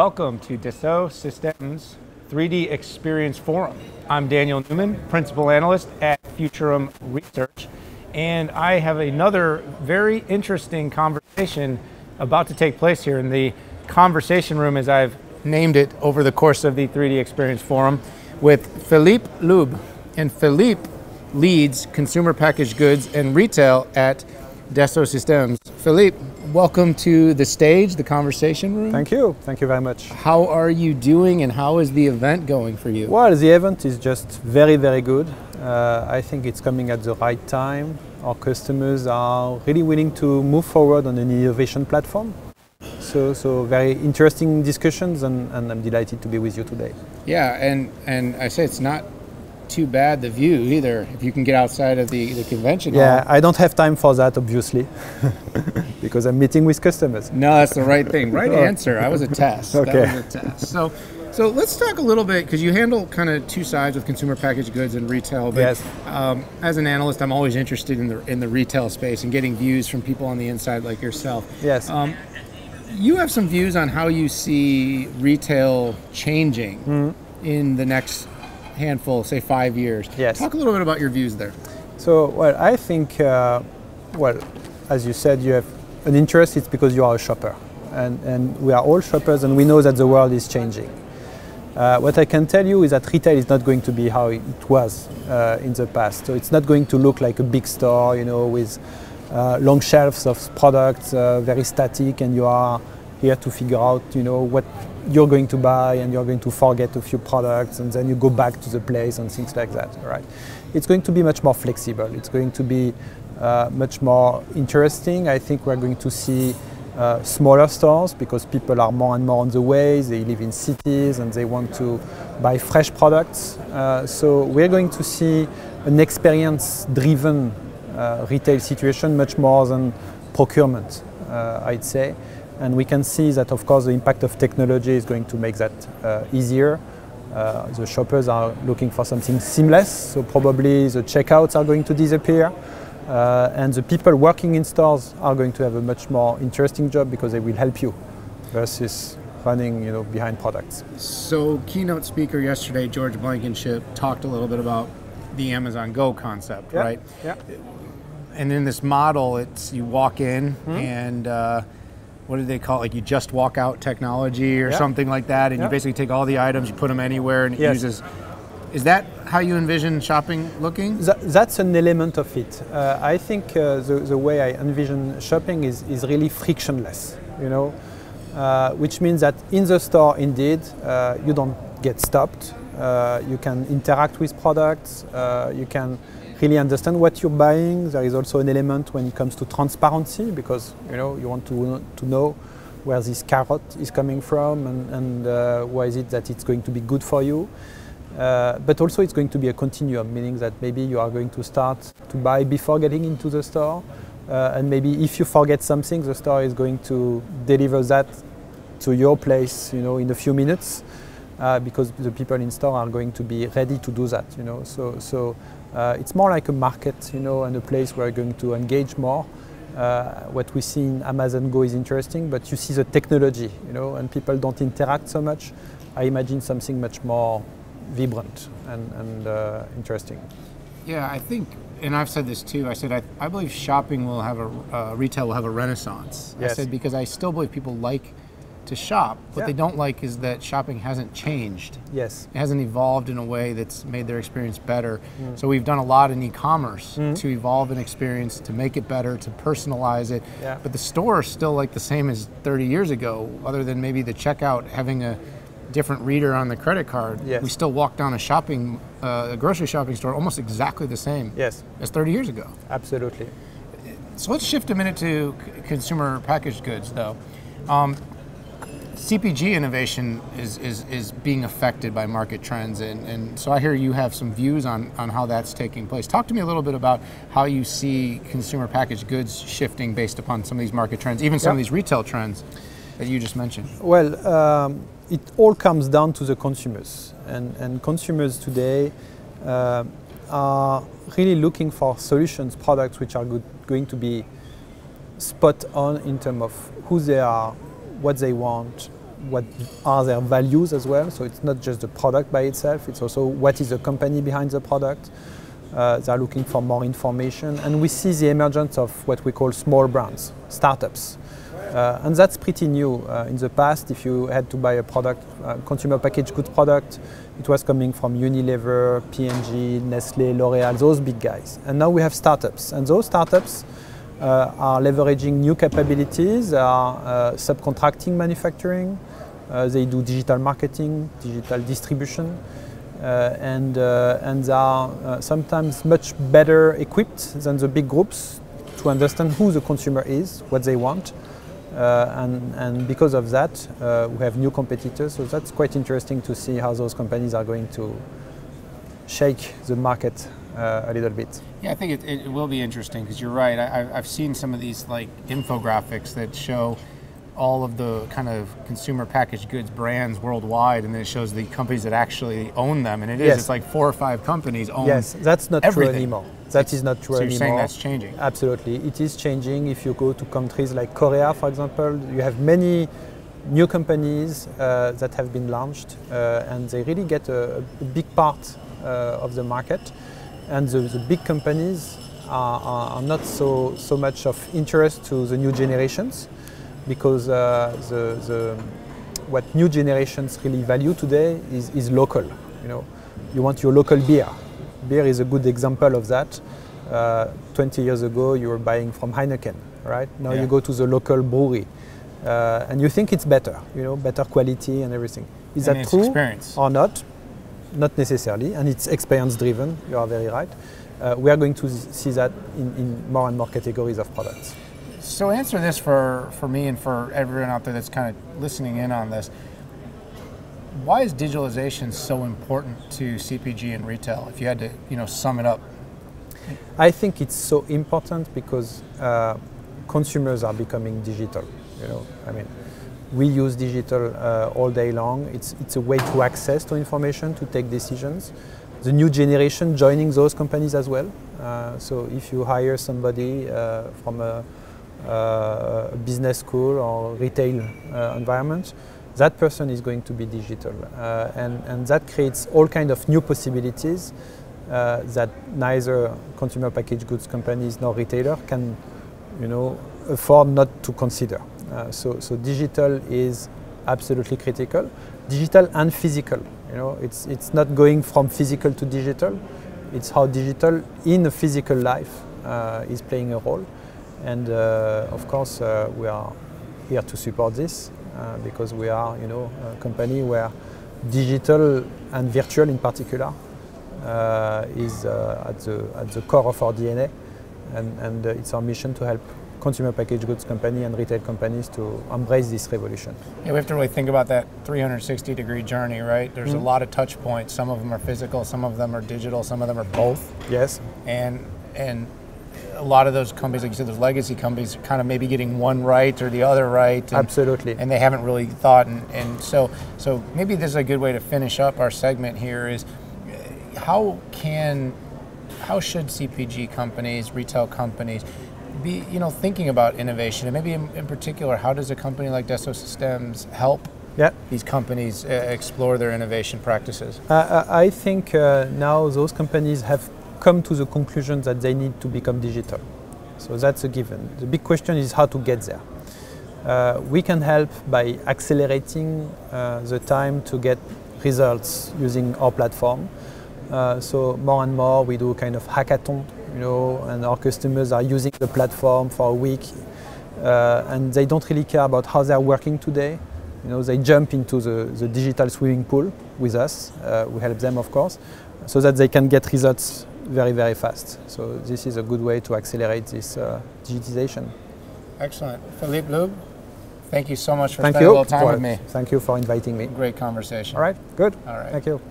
Welcome to Dassault Systèmes 3D Experience Forum. I'm Daniel Newman, Principal Analyst at Futurum Research, and I have another very interesting conversation about to take place here in the conversation room, as I've named it over the course of the 3D Experience Forum, with Philippe Loeb. And Philippe leads consumer packaged goods and retail at Dassault Systèmes. Philippe, welcome to the stage, the conversation room. Thank you very much. How are you doing and how is the event going for you? Well, the event is just very, very good. I think it's coming at the right time. Our customers are really willing to move forward on an innovation platform. So very interesting discussions, and I'm delighted to be with you today. Yeah, and I say it's not too bad, the view either, if you can get outside of the convention hall. Yeah, I don't have time for that, obviously, because I'm meeting with customers. No, that's the right thing. Right answer. I was a test. Okay. That was a test. So let's talk a little bit, because you handle kind of two sides with consumer packaged goods and retail. But yes. As an analyst, I'm always interested in the retail space and getting views from people on the inside like yourself. Yes. You have some views on how you see retail changing in the next handful, say 5 years. Yes. Talk a little bit about your views there. So, well, I think, as you said, you have an interest. It's because you are a shopper, and we are all shoppers, and we know that the world is changing. What I can tell you is that retail is not going to be how it was in the past. So it's not going to look like a big store, you know, with long shelves of products, very static, and you are here to figure out, you know, what you're going to buy, and you're going to forget a few products, and then you go back to the place and things like that, right? It's going to be much more flexible. It's going to be much more interesting. I think we're going to see smaller stores, because people are more and more on the way. They live in cities and they want to buy fresh products. So we're going to see an experience-driven retail situation much more than procurement, I'd say. And we can see that, of course, the impact of technology is going to make that easier. The shoppers are looking for something seamless, so probably the checkouts are going to disappear. And the people working in stores are going to have a much more interesting job, because they will help you versus running, you know, behind products. So keynote speaker yesterday, George Blankenship, talked a little bit about the Amazon Go concept, yeah. right? Yeah. And in this model, it's you walk in and what do they call it? Like you just walk out technology or something like that, and you basically take all the items, you put them anywhere, and it uses. Is that how you envision shopping looking? That's an element of it. I think the way I envision shopping is really frictionless, you know, which means that in the store, indeed, you don't get stopped. You can interact with products. You can really understand what you're buying. There is also an element when it comes to transparency, because, you know, you want to know where this carrot is coming from, and why is it that it's going to be good for you. But also it's going to be a continuum, meaning that maybe you are going to start to buy before getting into the store, and maybe if you forget something, the store is going to deliver that to your place, you know, in a few minutes, because the people in store are going to be ready to do that, you know. So it's more like a market, you know, and a place where we're going to engage more. What we see in Amazon Go is interesting, but you see the technology, you know, and people don't interact so much. I imagine something much more vibrant and interesting. Yeah, I think, and I've said this too, I said I believe shopping will have retail will have a renaissance. Yes. I said because I still believe people like to shop. What they don't like is that shopping hasn't changed. Yes. It hasn't evolved in a way that's made their experience better. So we've done a lot in e-commerce to evolve an experience, to make it better, to personalize it. Yeah. But the store is still like the same as 30 years ago, other than maybe the checkout having a different reader on the credit card. Yes. We still walk down a grocery shopping store almost exactly the same as 30 years ago. Absolutely. So let's shift a minute to consumer packaged goods, though. CPG innovation is being affected by market trends, and so I hear you have some views on how that's taking place. Talk to me a little bit about how you see consumer packaged goods shifting based upon some of these market trends, even some of these retail trends that you just mentioned. Well, it all comes down to the consumers, and consumers today are really looking for solutions, products which are going to be spot on in terms of who they are, what they want, what are their values as well. So it's not just the product by itself, it's also what is the company behind the product. They're looking for more information, and we see the emergence of what we call small brands, startups. And that's pretty new. In the past, if you had to buy a product, consumer packaged goods product, it was coming from Unilever, P&G, Nestle, L'Oreal, those big guys. And now we have startups, and those startups are leveraging new capabilities, are subcontracting manufacturing, they do digital marketing, digital distribution, and they are sometimes much better equipped than the big groups to understand who the consumer is, what they want. And because of that, we have new competitors, so that's quite interesting to see how those companies are going to shake the market a little bit. Yeah, I think it will be interesting, because you're right. I've seen some of these like infographics that show all of the kind of consumer packaged goods brands worldwide, and then it shows the companies that actually own them, and it's like 4 or 5 companies own Yes, that's not everything. True anymore. That is not true anymore. So you're saying that's changing? Absolutely, it is changing. If you go to countries like Korea, for example, you have many new companies that have been launched, and they really get a big part of the market. And the big companies are not so much of interest to the new generations, because what new generations really value today is local. You want your local beer. Beer is a good example of that. 20 years ago, you were buying from Heineken, right? Now you go to the local brewery, and you think it's better, better quality and everything. Is that true experience or not? Not necessarily, and it's experience driven. You are very right. We are going to see that in more and more categories of products. So answer this for me and for everyone out there that's kind of listening in on this. Why is digitalization so important to CPG and retail, if you had to sum it up? I think it's so important because consumers are becoming digital. We use digital all day long. It's a way to access to information, to take decisions. The new generation joining those companies as well. So if you hire somebody from a business school or retail environment, that person is going to be digital. And that creates all kinds of new possibilities that neither consumer packaged goods companies nor retailer can afford not to consider. So digital is absolutely critical. Digital and physical. It's not going from physical to digital. It's how digital in a physical life is playing a role. And of course, we are here to support this because we are, a company where digital and virtual in particular is at the core of our DNA, and it's our mission to help consumer packaged goods company and retail companies to embrace this revolution. Yeah, we have to really think about that 360-degree journey, right? There's a lot of touch points. Some of them are physical, some of them are digital, some of them are both. Yes. And a lot of those companies, like you said, those legacy companies, are kind of maybe getting one right or the other right. And, absolutely. And they haven't really thought. And so maybe this is a good way to finish up our segment here is how should CPG companies, retail companies, be thinking about innovation, and maybe in particular, how does a company like Dassault Systèmes help these companies explore their innovation practices? I think now those companies have come to the conclusion that they need to become digital. So that's a given. The big question is how to get there. We can help by accelerating the time to get results using our platform. So more and more we do kind of hackathon, and our customers are using the platform for a week, and they don't really care about how they're working today. They jump into the digital swimming pool with us. We help them, of course, so that they can get results very, very fast. So this is a good way to accelerate this digitization. Excellent. Philippe Loeb, thank you so much for spending a little time with me. Thank you for inviting me. Great conversation. All right, good. All right. Thank you.